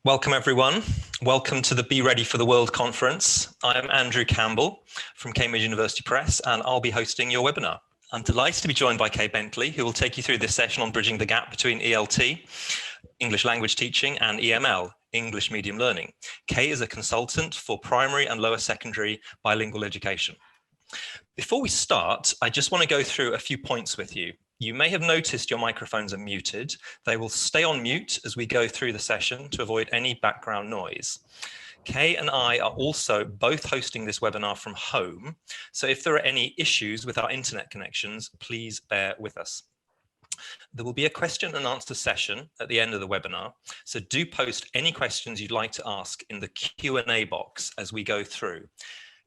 Welcome everyone. Welcome to the Be Ready for the World conference. I'm Andrew Campbell from Cambridge University Press, and I'll be hosting your webinar. I'm delighted to be joined by Kay Bentley, who will take you through this session on bridging the gap between ELT, English language teaching, and EML, English medium learning. Kay is a consultant for primary and lower secondary bilingual education. Before we start, I just want to go through a few points with you. You may have noticed your microphones are muted. They will stay on mute as we go through the session to avoid any background noise. Kay and I are also both hosting this webinar from home. So if there are any issues with our internet connections, please bear with us. There will be a question and answer session at the end of the webinar. So do post any questions you'd like to ask in the Q&A box as we go through.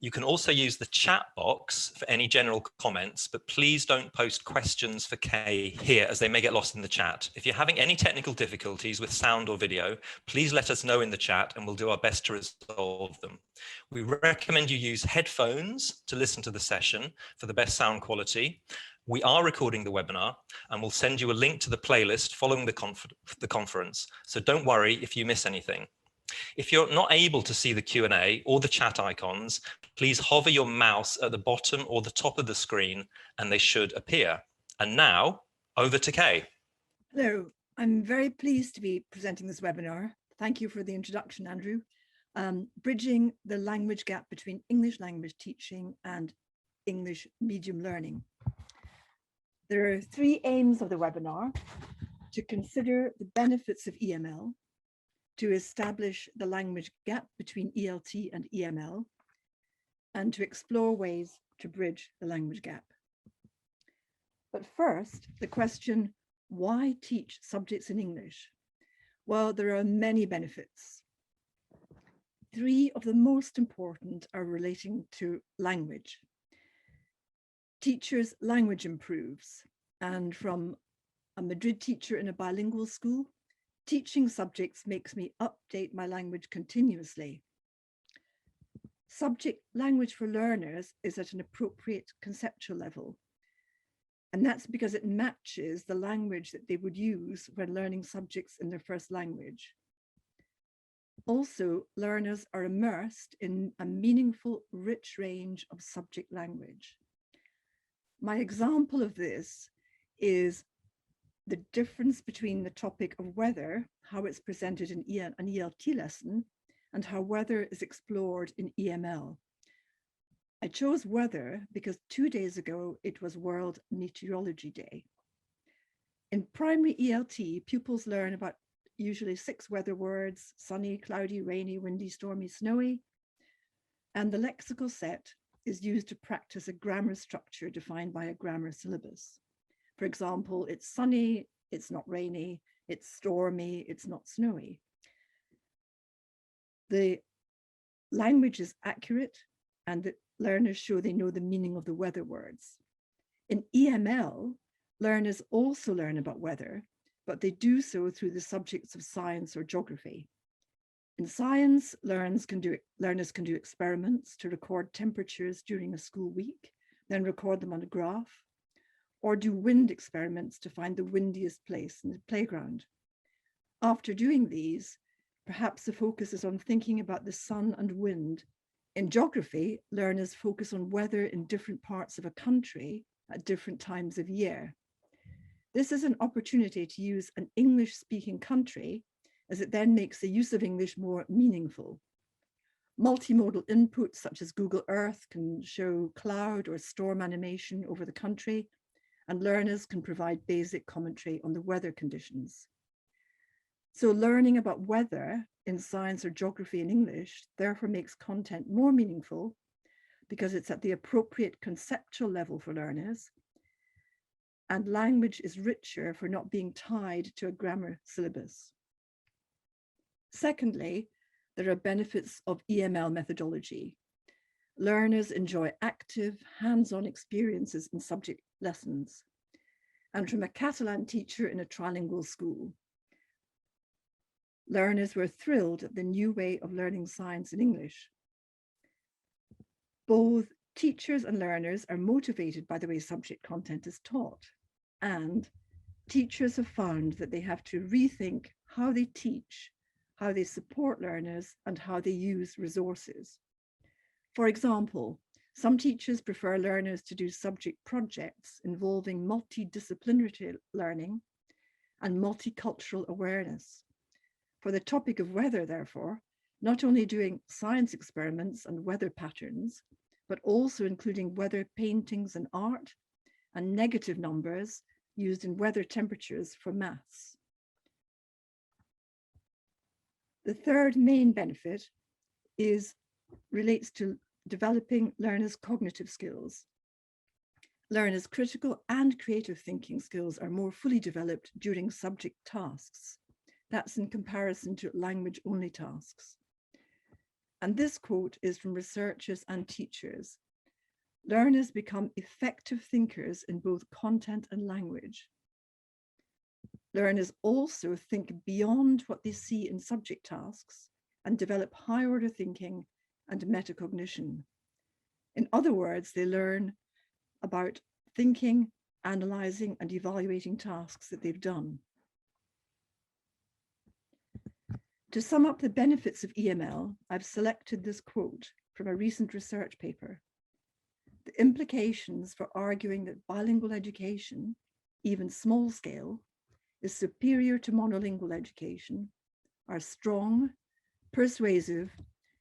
You can also use the chat box for any general comments, but please don't post questions for Kay here as they may get lost in the chat. If you're having any technical difficulties with sound or video, please let us know in the chat and we'll do our best to resolve them. We recommend you use headphones to listen to the session for the best sound quality. We are recording the webinar and we'll send you a link to the playlist following the conference. So don't worry if you miss anything. If you're not able to see the Q&A or the chat icons, please hover your mouse at the bottom or the top of the screen and they should appear. And now, over to Kay. Hello, I'm very pleased to be presenting this webinar. Thank you for the introduction, Andrew. Bridging the language gap between English language teaching and English medium learning. There are three aims of the webinar: to consider the benefits of EML, to establish the language gap between ELT and EML, and to explore ways to bridge the language gap. But first, the question, why teach subjects in English? Well, there are many benefits. Three of the most important are relating to language. Teachers' language improves, and from a Madrid teacher in a bilingual school, teaching subjects makes me update my language continuously. Subject language for learners is at an appropriate conceptual level. And that's because it matches the language that they would use when learning subjects in their first language. Also, learners are immersed in a meaningful, rich range of subject language. My example of this is the difference between the topic of weather, how it's presented in an ELT lesson, and how weather is explored in EML. I chose weather because 2 days ago it was World Meteorology Day. In primary ELT, pupils learn about usually 6 weather words: sunny, cloudy, rainy, windy, stormy, snowy, and the lexical set is used to practice a grammar structure defined by a grammar syllabus. For example, it's sunny, it's not rainy, it's stormy, it's not snowy. The language is accurate and the learners show they know the meaning of the weather words. In EML, learners also learn about weather, but they do so through the subjects of science or geography. In science, learners can do experiments to record temperatures during a school week, then record them on a graph, or do wind experiments to find the windiest place in the playground. After doing these, perhaps the focus is on thinking about the sun and wind. In geography, learners focus on weather in different parts of a country at different times of year. This is an opportunity to use an English-speaking country, as it then makes the use of English more meaningful. Multimodal inputs such as Google Earth can show cloud or storm animation over the country, and learners can provide basic commentary on the weather conditions. So learning about weather in science or geography in English therefore makes content more meaningful because it's at the appropriate conceptual level for learners, and language is richer for not being tied to a grammar syllabus. Secondly, there are benefits of EML methodology. Learners enjoy active, hands-on experiences in subject lessons. And from a Catalan teacher in a trilingual school, learners were thrilled at the new way of learning science in English. Both teachers and learners are motivated by the way subject content is taught, and teachers have found that they have to rethink how they teach, how they support learners, and how they use resources. For example, some teachers prefer learners to do subject projects involving multidisciplinary learning and multicultural awareness. For the topic of weather, therefore, not only doing science experiments and weather patterns, but also including weather paintings and art and negative numbers used in weather temperatures for maths. The third main benefit relates to developing learners' cognitive skills. Learners' critical and creative thinking skills are more fully developed during subject tasks. That's in comparison to language-only tasks. And this quote is from researchers and teachers. Learners become effective thinkers in both content and language. Learners also think beyond what they see in subject tasks and develop high-order thinking and metacognition. In other words, they learn about thinking, analyzing, and evaluating tasks that they've done. To sum up the benefits of EML, I've selected this quote from a recent research paper. The implications for arguing that bilingual education, even small scale, is superior to monolingual education are strong, persuasive,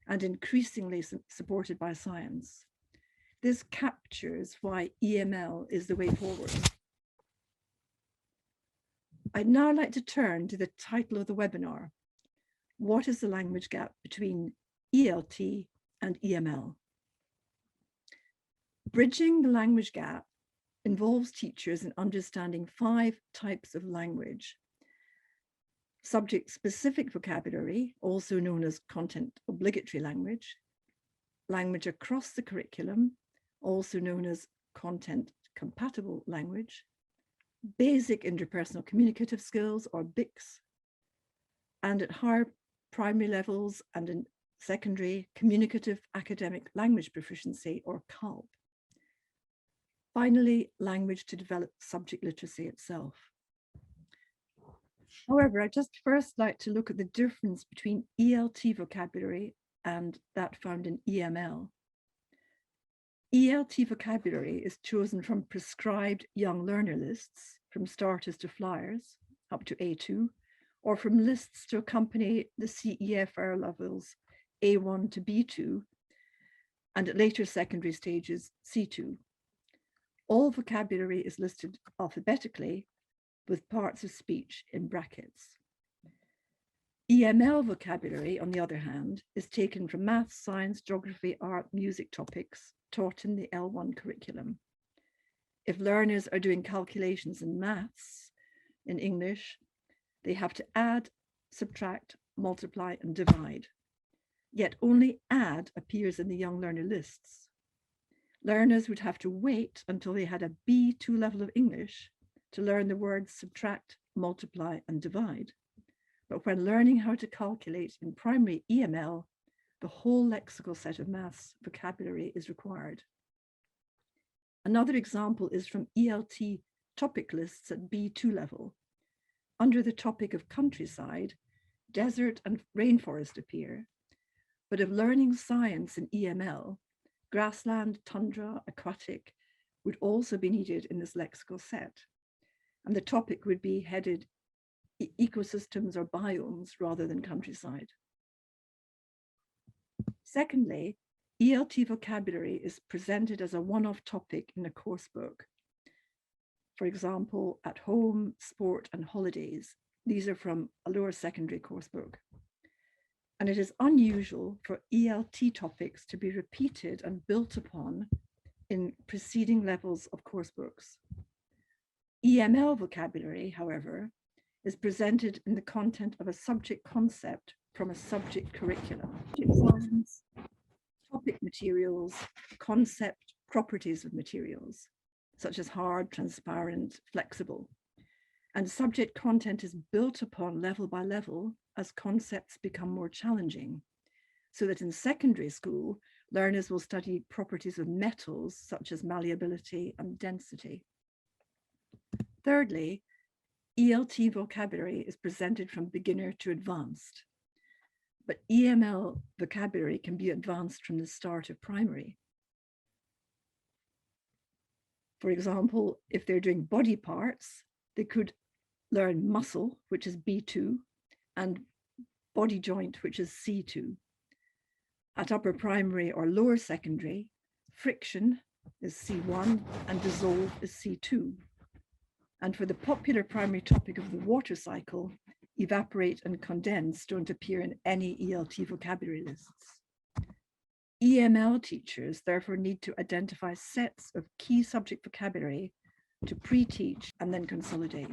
and increasingly supported by science. This captures why EML is the way forward. I'd now like to turn to the title of the webinar. What is the language gap between ELT and EML? Bridging the language gap involves teachers in understanding 5 types of language. Subject-specific vocabulary, also known as content obligatory language, language across the curriculum, also known as content compatible language, basic interpersonal communicative skills or BICS, and at higher primary levels and in secondary, communicative academic language proficiency or CLIL. Finally, language to develop subject literacy itself. However, I'd just first like to look at the difference between ELT vocabulary and that found in EML. ELT vocabulary is chosen from prescribed young learner lists, from starters to flyers, up to A2, or from lists to accompany the CEFR levels A1 to B2, and at later secondary stages, C2. All vocabulary is listed alphabetically with parts of speech in brackets. EML vocabulary, on the other hand, is taken from maths, science, geography, art, music topics taught in the L1 curriculum. If learners are doing calculations in maths, in English, they have to add, subtract, multiply, and divide. Yet only add appears in the young learner lists. Learners would have to wait until they had a B2 level of English to learn the words subtract, multiply, and divide. But when learning how to calculate in primary EML, the whole lexical set of maths vocabulary is required. Another example is from ELT topic lists at B2 level. Under the topic of countryside, desert and rainforest appear. But if learning science in EML, grassland, tundra, aquatic would also be needed in this lexical set. And the topic would be headed ecosystems or biomes rather than countryside. Secondly, ELT vocabulary is presented as a one-off topic in a course book. For example, at home, sport, and holidays. These are from a lower secondary course book. And it is unusual for ELT topics to be repeated and built upon in preceding levels of course books. EML vocabulary, however, is presented in the content of a subject concept from a subject curriculum. Science, topic materials, concept, properties of materials, such as hard, transparent, flexible. And subject content is built upon level by level as concepts become more challenging, so that in secondary school, learners will study properties of metals such as malleability and density. Thirdly, ELT vocabulary is presented from beginner to advanced. but EML vocabulary can be advanced from the start of primary. For example, if they're doing body parts, they could learn muscle, which is B2, and body joint, which is C2. At upper primary or lower secondary, friction is C1 and dissolve is C2. And for the popular primary topic of the water cycle, evaporate and condense don't appear in any ELT vocabulary lists. EML teachers therefore need to identify sets of key subject vocabulary to pre-teach and then consolidate.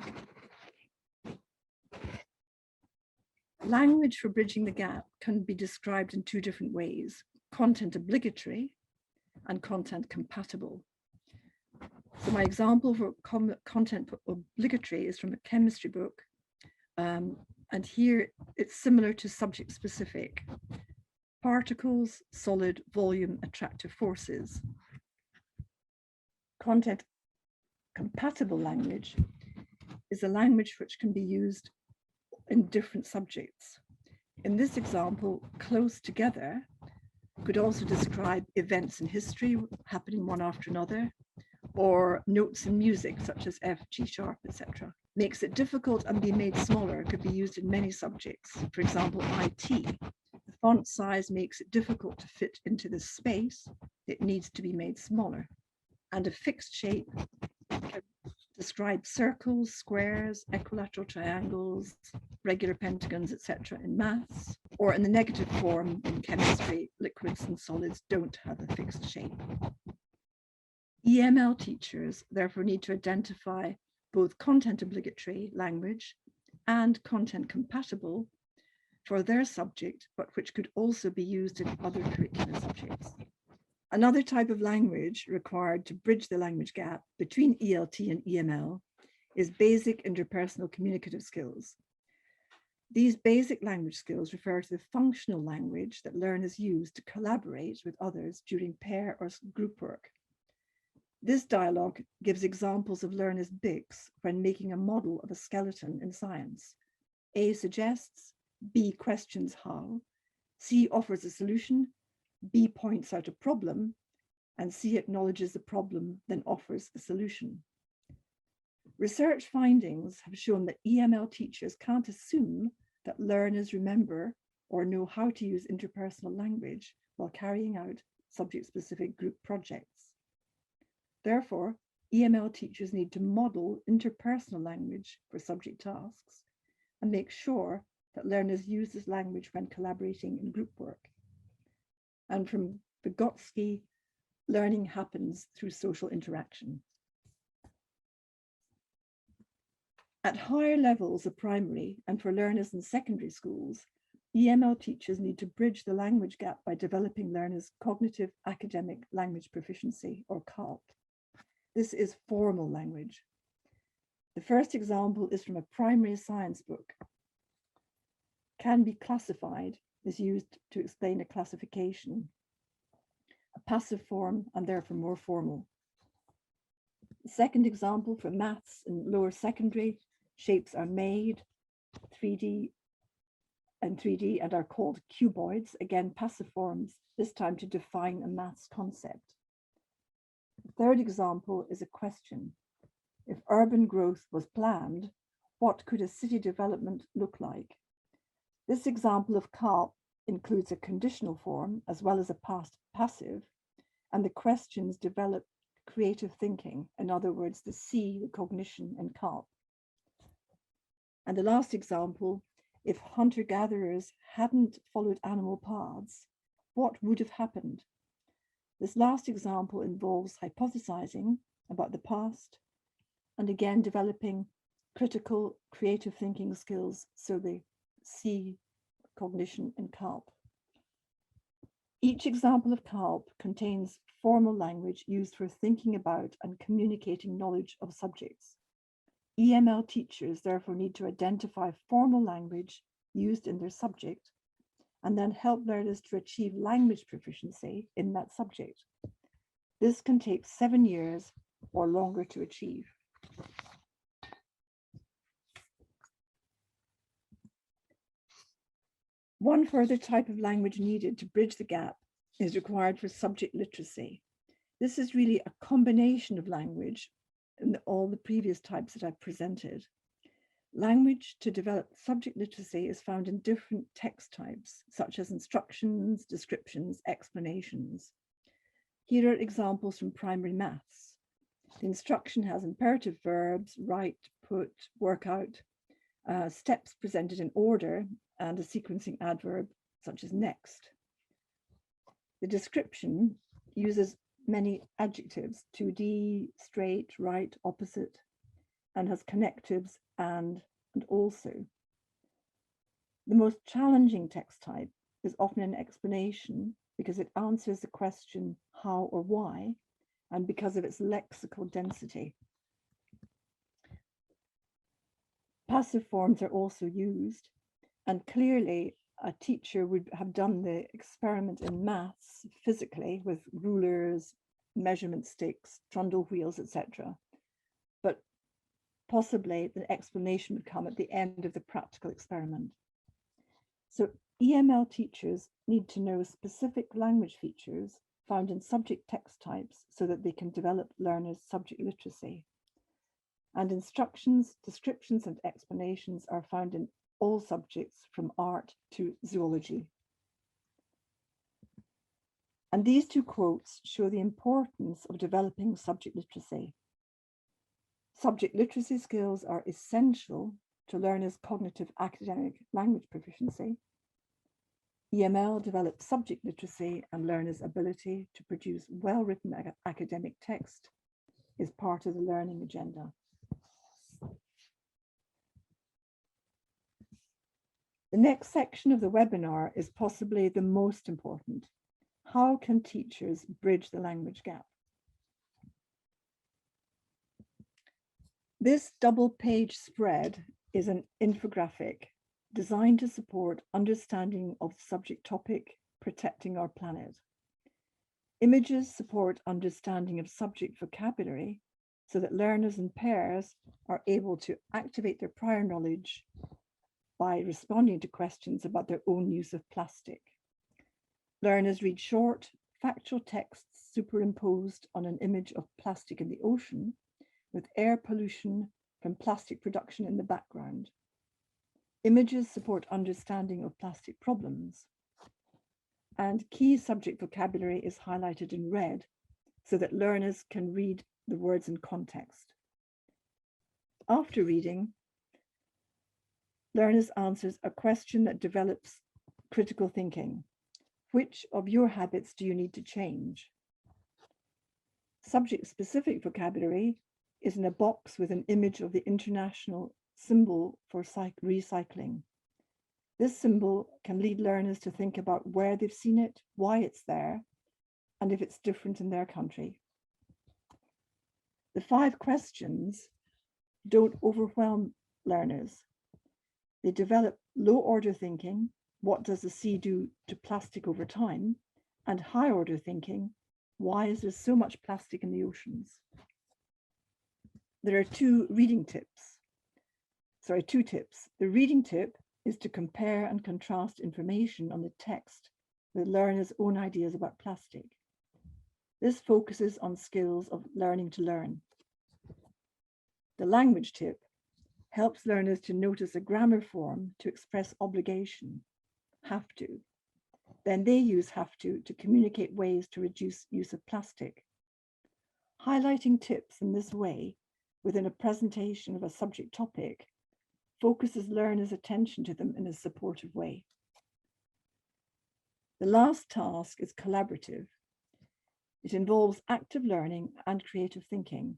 Language for bridging the gap can be described in two different ways: content obligatory and content compatible. So my example for content obligatory is from a chemistry book. And here it's similar to subject specific: particles, solid, volume, attractive forces. Content compatible language is a language which can be used in different subjects. In this example, close together could also describe events in history happening one after another, or notes in music such as F, G sharp, etc. Makes it difficult and be made smaller could be used in many subjects. For example, IT. The font size makes it difficult to fit into this space. It needs to be made smaller. And a fixed shape can describe circles, squares, equilateral triangles, regular pentagons, etc. in maths, or in the negative form in chemistry, liquids and solids don't have a fixed shape. EML teachers therefore need to identify both content obligatory language and content compatible for their subject, but which could also be used in other curricular subjects. Another type of language required to bridge the language gap between ELT and EML is basic interpersonal communicative skills. These basic language skills refer to the functional language that learners use to collaborate with others during pair or group work. This dialogue gives examples of learners' BICs when making a model of a skeleton in science. A suggests, B questions how, C offers a solution, B points out a problem, and C acknowledges the problem, then offers a solution. Research findings have shown that EML teachers can't assume that learners remember or know how to use interpersonal language while carrying out subject-specific group projects. Therefore, EML teachers need to model interpersonal language for subject tasks and make sure that learners use this language when collaborating in group work. And from Vygotsky, learning happens through social interaction. At higher levels of primary and for learners in secondary schools, EML teachers need to bridge the language gap by developing learners' cognitive academic language proficiency, or CALP. This is formal language. The first example is from a primary science book. Can be classified is used to explain a classification, a passive form and therefore more formal. The second example for maths in lower secondary, shapes are made 3D and are called cuboids, again passive forms, this time to define a maths concept. The third example is a question. If urban growth was planned, what could a city development look like? This example of CALP includes a conditional form as well as a past passive, and the questions develop creative thinking, in other words, the C, the cognition in CALP. And the last example, if hunter-gatherers hadn't followed animal paths, what would have happened? This last example involves hypothesizing about the past and again developing critical creative thinking skills, so the C, cognition in CALP. Each example of CALP contains formal language used for thinking about and communicating knowledge of subjects. EML teachers therefore need to identify formal language used in their subject and then help learners to achieve language proficiency in that subject. This can take 7 years or longer to achieve. One further type of language needed to bridge the gap is required for subject literacy. This is really a combination of language and all the previous types that I've presented. Language to develop subject literacy is found in different text types, such as instructions, descriptions, explanations. Here are examples from primary maths. The instruction has imperative verbs, write, put, work out, steps presented in order, and a sequencing adverb, such as next. The description uses many adjectives, 2D, straight, right, opposite, and has connectives and also. The most challenging text type is often an explanation because it answers the question how or why, and because of its lexical density. Passive forms are also used, and clearly a teacher would have done the experiment in maths physically with rulers, measurement sticks, trundle wheels, etc. But possibly the explanation would come at the end of the practical experiment. So EML teachers need to know specific language features found in subject text types so that they can develop learners' subject literacy. And instructions, descriptions, and explanations are found in all subjects from art to zoology. And these two quotes show the importance of developing subject literacy. Subject literacy skills are essential to learners' cognitive academic language proficiency. EML develops subject literacy, and learners' ability to produce well-written academic text is part of the learning agenda. The next section of the webinar is possibly the most important. How can teachers bridge the language gap? This double-page spread is an infographic designed to support understanding of the subject topic, protecting our planet. Images support understanding of subject vocabulary so that learners and pairs are able to activate their prior knowledge by responding to questions about their own use of plastic. Learners read short, factual texts superimposed on an image of plastic in the ocean, with air pollution from plastic production in the background. Images support understanding of plastic problems, and key subject vocabulary is highlighted in red so that learners can read the words in context. After reading, learners answers a question that develops critical thinking. Which of your habits do you need to change? Subject-specific vocabulary is in a box with an image of the international symbol for recycling. This symbol can lead learners to think about where they've seen it, why it's there, and if it's different in their country. The 5 questions don't overwhelm learners. They develop low-order thinking, what does the sea do to plastic over time, and high-order thinking, why is there so much plastic in the oceans? There are 2 tips. The reading tip is to compare and contrast information on the text with learners' own ideas about plastic. This focuses on skills of learning to learn. The language tip helps learners to notice a grammar form to express obligation, have to. Then they use have to communicate ways to reduce use of plastic. Highlighting tips in this way within a presentation of a subject topic focuses learners' attention to them in a supportive way. The last task is collaborative. It involves active learning and creative thinking.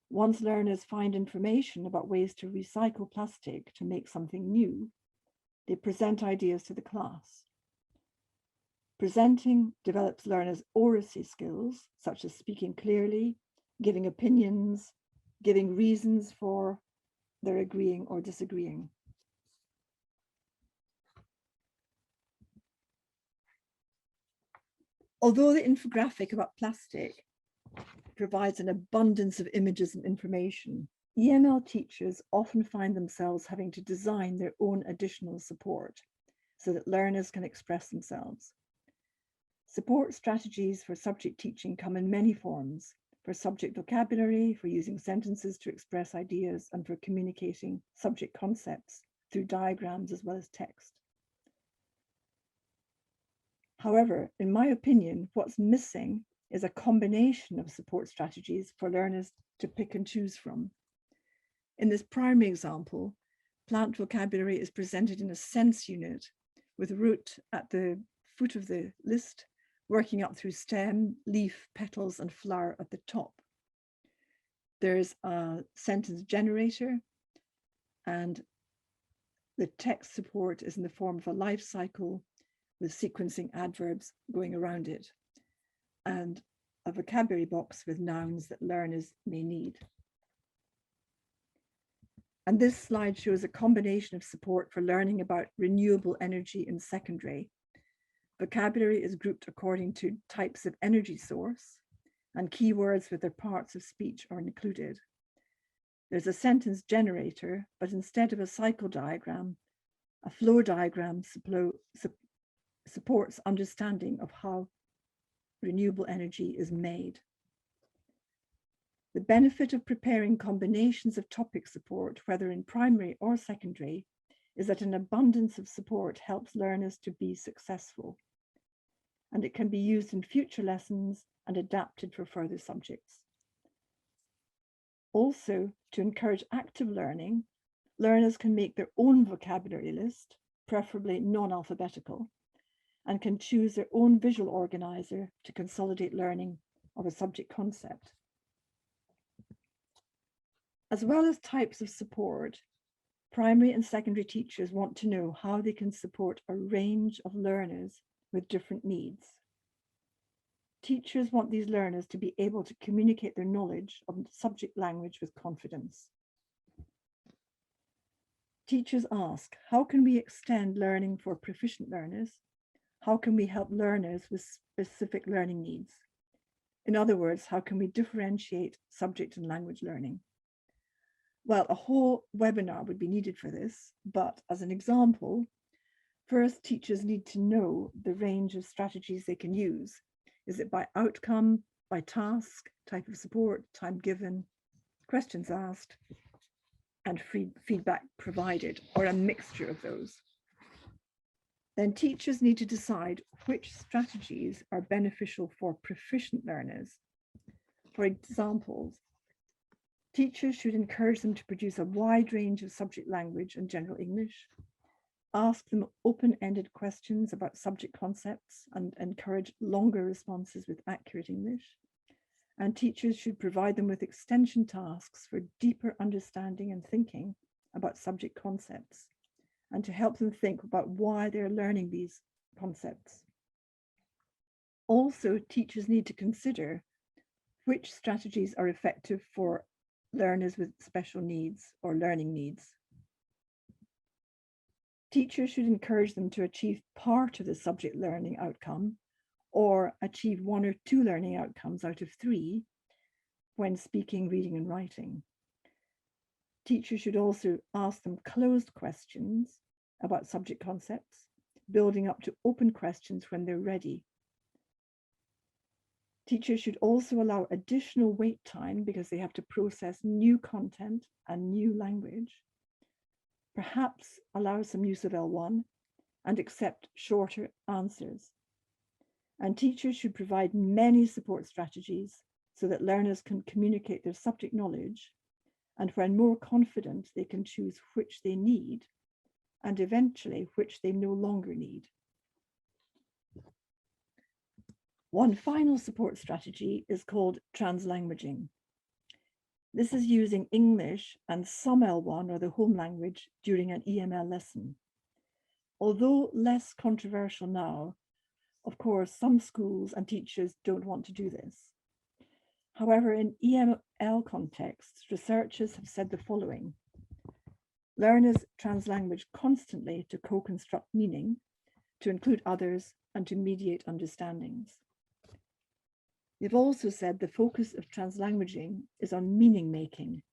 Once learners find information about ways to recycle plastic to make something new, they present ideas to the class. Presenting develops learners' oracy skills, such as speaking clearly, giving opinions, giving reasons for their agreeing or disagreeing. Although the infographic about plastic provides an abundance of images and information, EML teachers often find themselves having to design their own additional support, so that learners can express themselves. Support strategies for subject teaching come in many forms: for subject vocabulary, for using sentences to express ideas, and for communicating subject concepts through diagrams as well as text. However, in my opinion, what's missing is a combination of support strategies for learners to pick and choose from. In this primary example, plant vocabulary is presented in a sense unit with root at the foot of the list, working up through stem, leaf, petals, and flower at the top. There's a sentence generator, and the text support is in the form of a life cycle with sequencing adverbs going around it, and a vocabulary box with nouns that learners may need. And this slide shows a combination of support for learning about renewable energy in secondary. Vocabulary is grouped according to types of energy source, and keywords with their parts of speech are included. There's a sentence generator, but instead of a cycle diagram, a flow diagram supports understanding of how renewable energy is made. The benefit of preparing combinations of topic support, whether in primary or secondary, is that an abundance of support helps learners to be successful, and it can be used in future lessons and adapted for further subjects. Also, to encourage active learning, learners can make their own vocabulary list, preferably non-alphabetical, and can choose their own visual organizer to consolidate learning of a subject concept. As well as types of support, primary and secondary teachers want to know how they can support a range of learners with different needs. Teachers want these learners to be able to communicate their knowledge of subject language with confidence. Teachers ask, how can we extend learning for proficient learners? How can we help learners with specific learning needs? In other words, how can we differentiate subject and language learning? Well, a whole webinar would be needed for this, but as an example, first, teachers need to know the range of strategies they can use. Is it by outcome, by task, type of support, time given, questions asked, and feedback provided, or a mixture of those? Then teachers need to decide which strategies are beneficial for proficient learners. For example, teachers should encourage them to produce a wide range of subject language and general English, ask them open-ended questions about subject concepts and encourage longer responses with accurate English. And teachers should provide them with extension tasks for deeper understanding and thinking about subject concepts, and to help them think about why they're learning these concepts. Also, teachers need to consider which strategies are effective for learners with special needs or learning needs. Teachers should encourage them to achieve part of the subject learning outcome or achieve 1 or 2 learning outcomes out of 3 when speaking, reading, and writing. Teachers should also ask them closed questions about subject concepts, building up to open questions when they're ready. Teachers should also allow additional wait time because they have to process new content and new language. Perhaps allow some use of L1 and accept shorter answers. And teachers should provide many support strategies so that learners can communicate their subject knowledge, and when more confident, they can choose which they need and eventually which they no longer need. One final support strategy is called translanguaging. This is using English and some L1 or the home language during an EML lesson. Although less controversial now, of course, some schools and teachers don't want to do this. However, in EML contexts, researchers have said the following: learners translanguage constantly to co-construct meaning, to include others, and to mediate understandings. They've also said the focus of translanguaging is on meaning making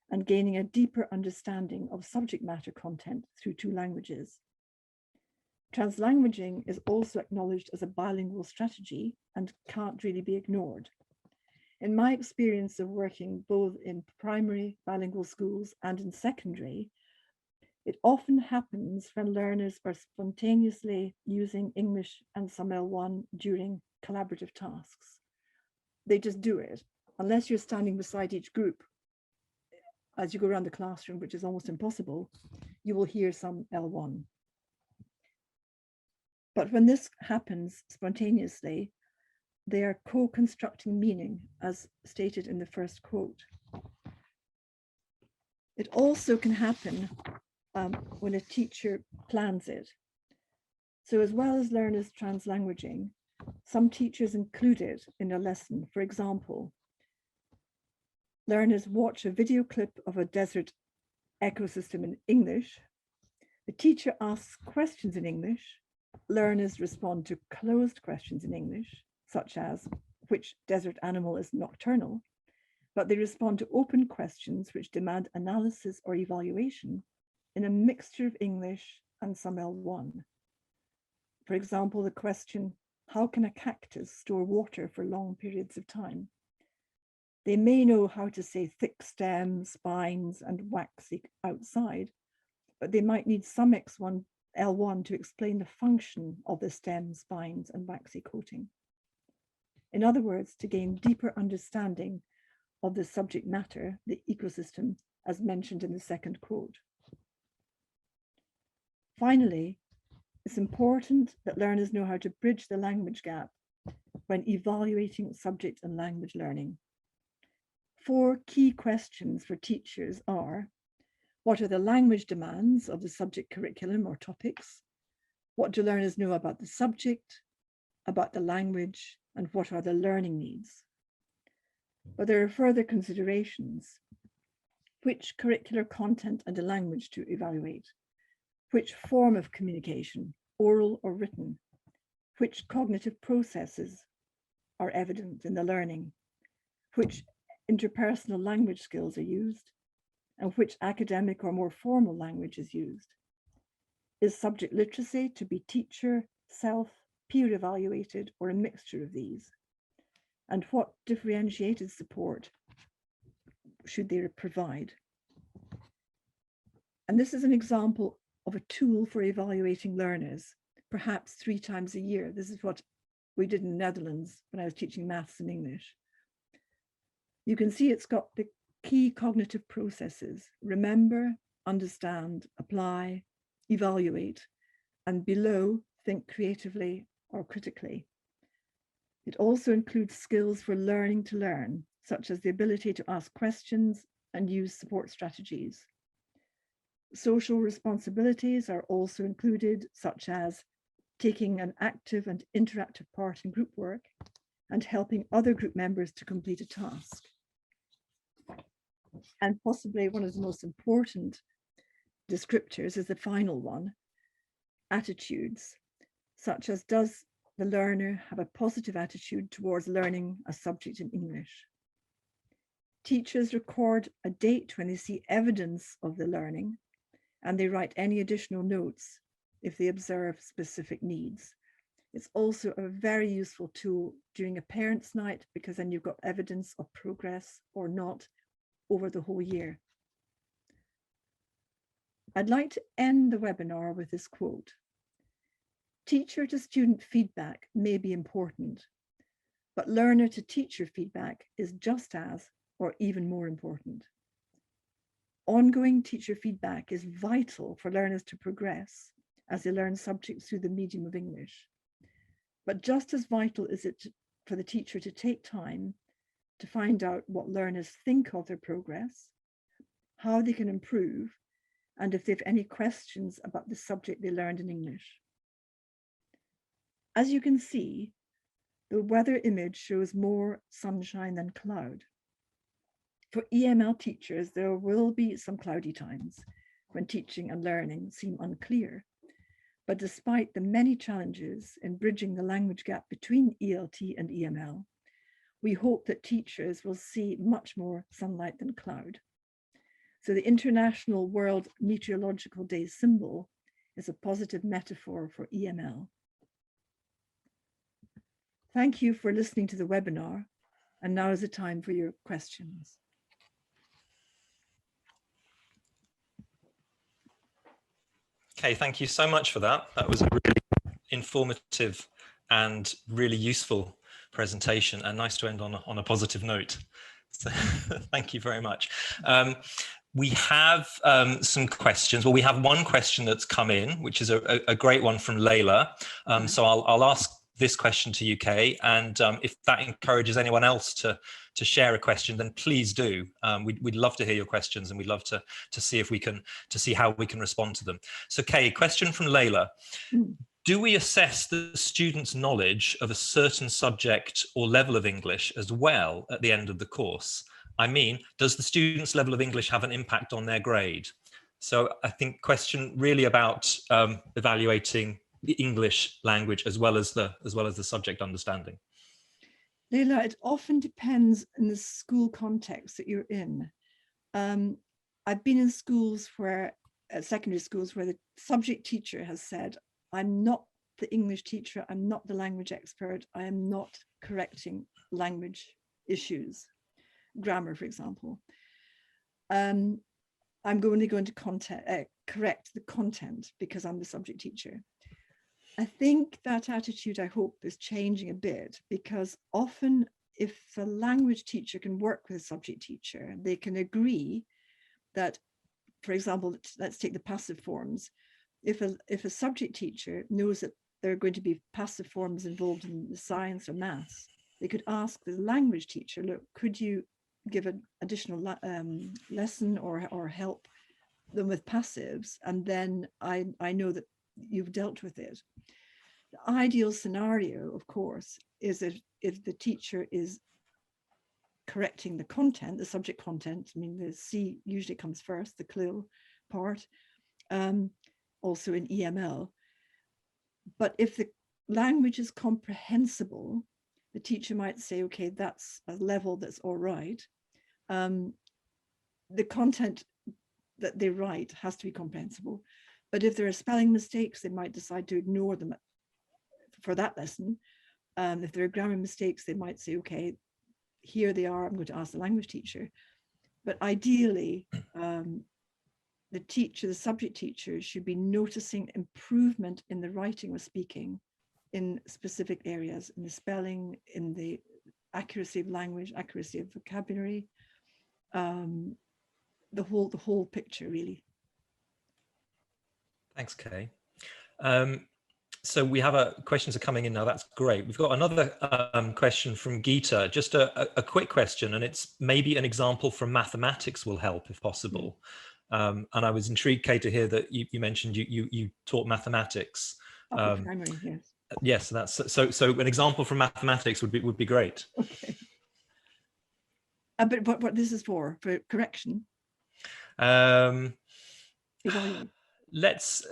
and gaining a deeper understanding of subject matter content through 2 languages. Translanguaging is also acknowledged as a bilingual strategy and can't really be ignored. In my experience of working both in primary bilingual schools and in secondary, it often happens when learners are spontaneously using English and some L1 during collaborative tasks. They just do it, unless you're standing beside each group as you go around the classroom, which is almost impossible, you will hear some L1. But when this happens spontaneously, they are co-constructing meaning, as stated in the first quote. It also can happen when a teacher plans it. So as well as learners translanguaging, some teachers include it in a lesson. For example, learners watch a video clip of a desert ecosystem in English. The teacher asks questions in English. Learners respond to closed questions in English, such as which desert animal is nocturnal, but they respond to open questions which demand analysis or evaluation in a mixture of English and some L1. For example, the question, how can a cactus store water for long periods of time? They may know how to say thick stems, spines, and waxy outside, but they might need some L1 to explain the function of the stems, spines, and waxy coating. In other words, to gain deeper understanding of the subject matter, the ecosystem, as mentioned in the second quote. Finally, it's important that learners know how to bridge the language gap when evaluating subject and language learning. 4 key questions for teachers are: what are the language demands of the subject curriculum or topics? What do learners know about the subject, about the language, and what are the learning needs? But there are further considerations. Which curricular content and the language to evaluate? Which form of communication, oral or written? Which cognitive processes are evident in the learning? Which interpersonal language skills are used? And which academic or more formal language is used? Is subject literacy to be teacher, self, peer evaluated, or a mixture of these? And what differentiated support should they provide? And this is an example of a tool for evaluating learners, perhaps 3 times a year. This is what we did in the Netherlands when I was teaching maths and English. You can see it's got the key cognitive processes: remember, understand, apply, evaluate, and below, think creatively or critically. It also includes skills for learning to learn, such as the ability to ask questions and use support strategies. Social responsibilities are also included, such as taking an active and interactive part in group work and helping other group members to complete a task. And possibly one of the most important descriptors is the final one, attitudes, such as does the learner have a positive attitude towards learning a subject in English? Teachers record a date when they see evidence of the learning, and they write any additional notes if they observe specific needs. It's also a very useful tool during a parents' night, because then you've got evidence of progress or not over the whole year. I'd like to end the webinar with this quote. Teacher to student feedback may be important, but learner to teacher feedback is just as, or even more important. Ongoing teacher feedback is vital for learners to progress as they learn subjects through the medium of English. But just as vital is it for the teacher to take time to find out what learners think of their progress, how they can improve, and if they have any questions about the subject they learned in English. As you can see, the weather image shows more sunshine than cloud. For EML teachers, there will be some cloudy times when teaching and learning seem unclear. But despite the many challenges in bridging the language gap between ELT and EML, we hope that teachers will see much more sunlight than cloud. So the International World Meteorological Day symbol is a positive metaphor for EML. Thank you for listening to the webinar. And now is the time for your questions. Okay, thank you so much for that. That was a really informative and really useful presentation, and nice to end on a positive note. So thank you very much. We have some questions. Well, we have one question that's come in, which is a great one from Layla. So I'll ask this question to you, Kay, and if that encourages anyone else to share a question, then please do. We'd love to hear your questions, and we'd love to see if we can see how we can respond to them. So, Kay, question from Layla. Do we assess the student's knowledge of a certain subject or level of English as well at the end of the course? I mean, does the student's level of English have an impact on their grade? So I think question really about evaluating the English language as well as the subject understanding. Leila, it often depends in the school context that you're in. I've been in schools where, secondary schools, where the subject teacher has said, I'm not the English teacher, I'm not the language expert, I am not correcting language issues, grammar, for example. I'm only going to correct the content because I'm the subject teacher. I think that attitude, I hope, is changing a bit, because often if a language teacher can work with a subject teacher, they can agree that, for example, let's take the passive forms. If a subject teacher knows that there are going to be passive forms involved in the science or maths, they could ask the language teacher, look, could you give an additional lesson or help them with passives? And then I know that you've dealt with it. The ideal scenario, of course, is if the teacher is correcting the content, the subject content. I mean, the C usually comes first, the CLIL part, also in EML. But if the language is comprehensible, the teacher might say, okay, that's a level that's all right. The content that they write has to be comprehensible. But if there are spelling mistakes, they might decide to ignore them for that lesson. If there are grammar mistakes, they might say, okay, here they are, I'm going to ask the language teacher. But ideally, the subject teacher should be noticing improvement in the writing or speaking in specific areas, in the spelling, in the accuracy of language, accuracy of vocabulary, the whole picture, really. Thanks, Kay. So we have questions are coming in now. That's great. We've got another question from Geeta, just a quick question, and it's maybe an example from mathematics will help if possible. And I was intrigued, Kay, to hear that you mentioned you taught mathematics. Primary, yes. Yes, that's so an example from mathematics would be great. Okay. But what this is for correction? Let's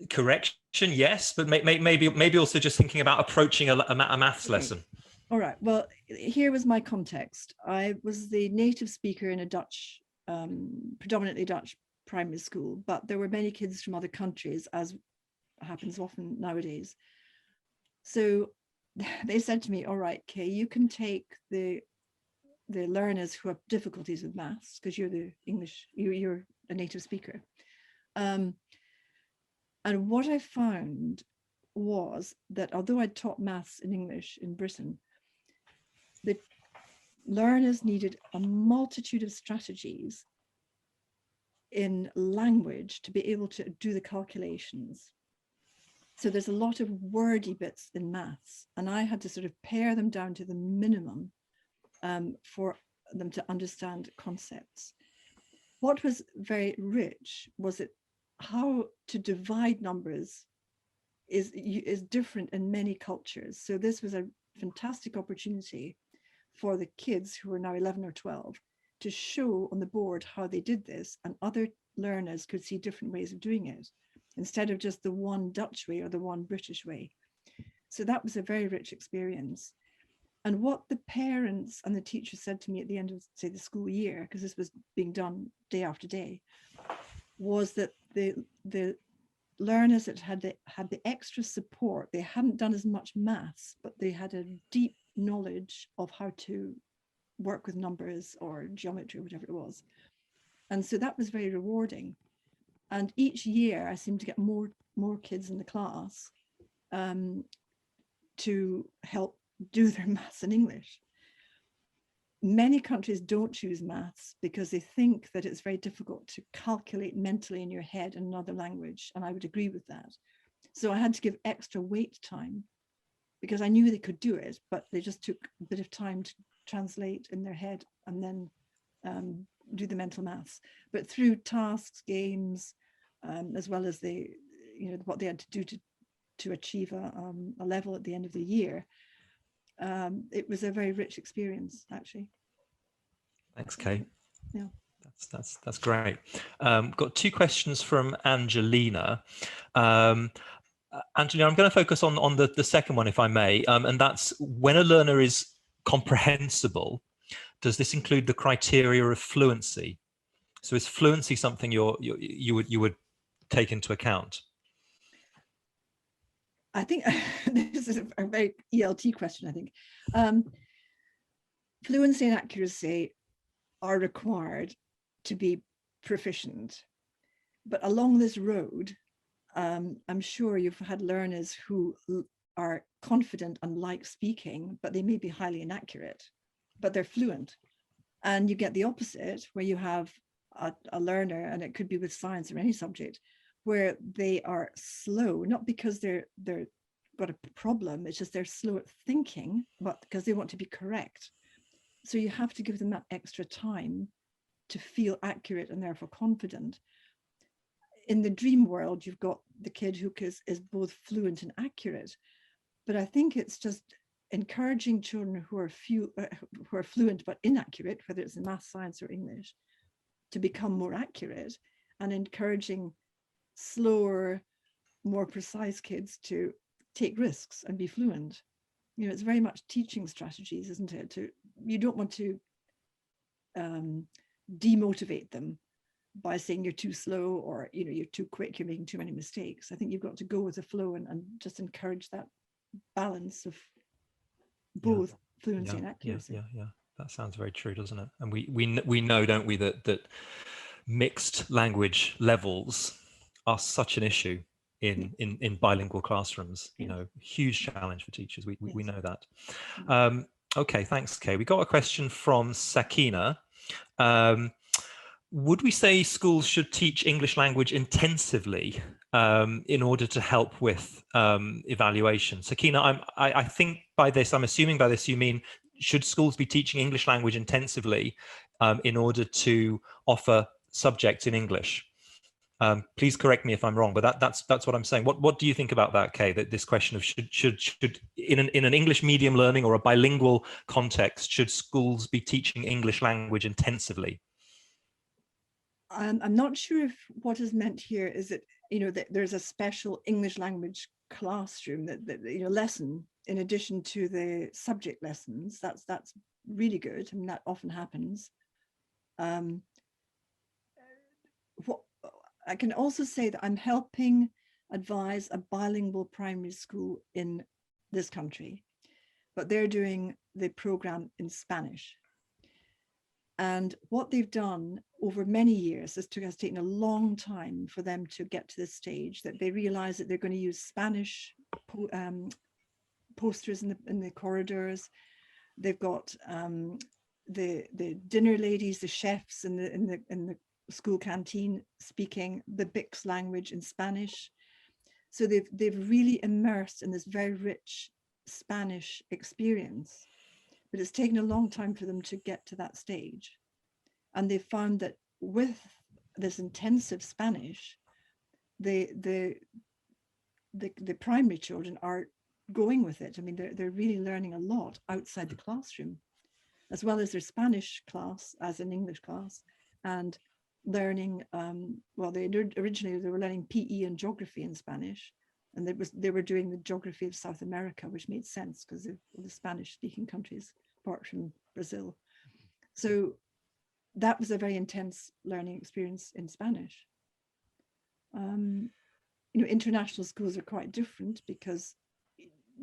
correction, yes, but maybe also just thinking about approaching a maths lesson. All right. Well, here was my context. I was the native speaker in a Dutch, predominantly Dutch primary school, but there were many kids from other countries, as happens often nowadays. So they said to me, all right, Kay, you can take the learners who have difficulties with maths, because you're the English, you're a native speaker. And what I found was that although I taught maths in English in Britain, the learners needed a multitude of strategies in language to be able to do the calculations. So there's a lot of wordy bits in maths, and I had to sort of pare them down to the minimum for them to understand concepts. What was very rich was that how to divide numbers is different in many cultures. So this was a fantastic opportunity for the kids who are now 11 or 12 to show on the board how they did this, and other learners could see different ways of doing it instead of just the one Dutch way or the one British way. So that was a very rich experience. And what the parents and the teachers said to me at the end of, say, the school year, because this was being done day after day, was that the learners that had the extra support. They hadn't done as much maths, but they had a deep knowledge of how to work with numbers or geometry or whatever it was. And so that was very rewarding. And each year I seemed to get more kids in the class to help do their maths and English. Many countries don't choose maths because they think that it's very difficult to calculate mentally in your head in another language. And I would agree with that. So I had to give extra wait time because I knew they could do it, but they just took a bit of time to translate in their head and then do the mental maths. But through tasks, games, as well as what they had to do to achieve a level at the end of the year, it was a very rich experience, actually. Thanks, Kay. Yeah. That's great. Got two questions from Angelina. Angelina, I'm going to focus on the second one, if I may, and that's when a learner is comprehensible, does this include the criteria of fluency? So is fluency something you would take into account? I think this is a very ELT question, I think. Fluency and accuracy are required to be proficient. But along this road, I'm sure you've had learners who are confident and like speaking, but they may be highly inaccurate, but they're fluent. And you get the opposite, where you have a learner, and it could be with science or any subject, where they are slow, not because they're got a problem, it's just they're slow at thinking, but because they want to be correct. So you have to give them that extra time to feel accurate and therefore confident. In the dream world, you've got the kid who is both fluent and accurate, but I think it's just encouraging children who are fluent but inaccurate, whether it's in math, science, or English, to become more accurate, and encouraging slower, more precise kids to take risks and be fluent. It's very much teaching strategies, isn't it? You don't want to demotivate them by saying you're too slow, or you're too quick, you're making too many mistakes. I think you've got to go with the flow and just encourage that balance of both fluency and accuracy. Yeah. That sounds very true, doesn't it? And we know, don't we, that mixed language levels are such an issue in bilingual classrooms. Huge challenge for teachers. We know that. Okay, thanks, Kay. We got a question from Sakina. Would we say schools should teach English language intensively in order to help with evaluation? Sakina, I think I'm assuming by this you mean, should schools be teaching English language intensively in order to offer subjects in English? Please correct me if I'm wrong, but that's what I'm saying. What do you think about that, Kay? That this question of should in an English medium learning or a bilingual context, should schools be teaching English language intensively? I'm not sure if what is meant here is that that there's a special English language classroom that lesson in addition to the subject lessons. That's really good. I mean, that often happens. What I can also say that I'm helping advise a bilingual primary school in this country, but they're doing the program in Spanish. And what they've done over many years, has taken a long time for them to get to this stage, that they realize that they're going to use Spanish posters in the corridors. They've got the dinner ladies, the chefs in the school canteen speaking the BICS language in Spanish. So they've really immersed in this very rich Spanish experience. But it's taken a long time for them to get to that stage. And they found that with this intensive Spanish, the primary children are going with it. I mean, they're really learning a lot outside the classroom, as well as their Spanish class as an English class, and learning, originally they were learning PE and geography in Spanish. And they were doing the geography of South America, which made sense because of the Spanish-speaking countries, apart from Brazil. So that was a very intense learning experience in Spanish. international schools are quite different because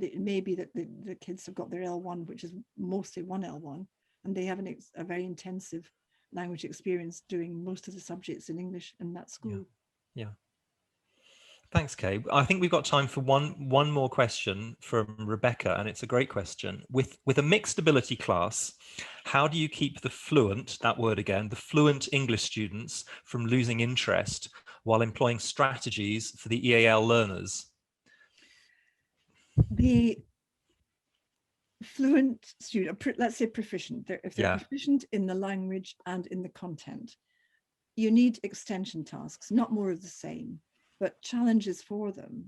it may be that the kids have got their L1, which is mostly one L1, and they have a very intensive language experience doing most of the subjects in English in that school. Yeah. Thanks, Kay. I think we've got time for one more question from Rebecca, and it's a great question. With a mixed ability class, how do you keep the fluent, that word again, the fluent English students from losing interest while employing strategies for the EAL learners? The fluent student, let's say proficient, if they're proficient in the language and in the content, you need extension tasks, not more of the same, but challenges for them.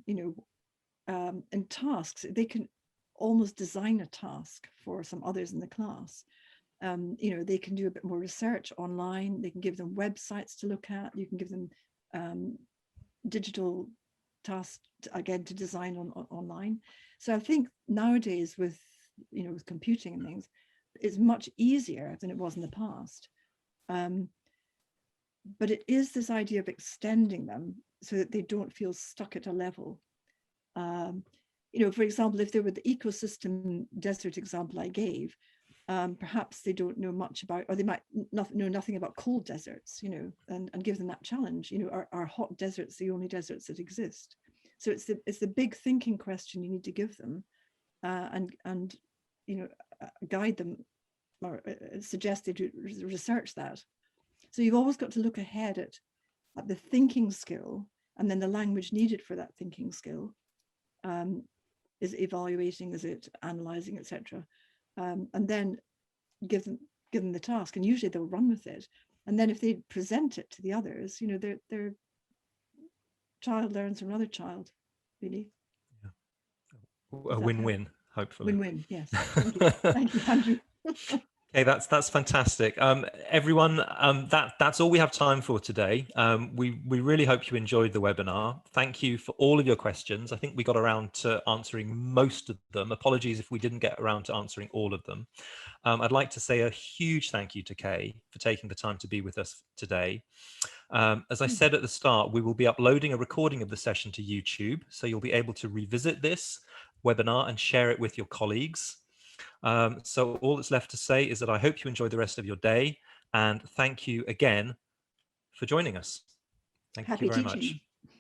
And tasks, they can almost design a task for some others in the class. They can do a bit more research online. They can give them websites to look at. You can give them digital tasks, again, to design online. So I think nowadays with computing and things, it's much easier than it was in the past. But it is this idea of extending them so that they don't feel stuck at a level. For example, if there were the ecosystem desert example I gave, perhaps they don't know much about, or they might know nothing about cold deserts, and give them that challenge. Are hot deserts the only deserts that exist? So it's the big thinking question you need to give them, and guide them or suggest they do research that. So you've always got to look ahead at the thinking skill, and then the language needed for that thinking skill. Is it evaluating? Is it analyzing, etc.? And then give them the task, and usually they'll run with it. And then if they present it to the others, their child learns from another child, really. Yeah. A win-win, hopefully. Win-win, yes. Thank you. Thank you, Andrew. Okay, that's fantastic. Everyone, that's all we have time for today. We really hope you enjoyed the webinar. Thank you for all of your questions. I think we got around to answering most of them. Apologies if we didn't get around to answering all of them. I'd like to say a huge thank you to Kay for taking the time to be with us today. As I said at the start, we will be uploading a recording of the session to YouTube, so you'll be able to revisit this webinar and share it with your colleagues. So all that's left to say is that I hope you enjoy the rest of your day, and thank you again for joining us. Thank you very much.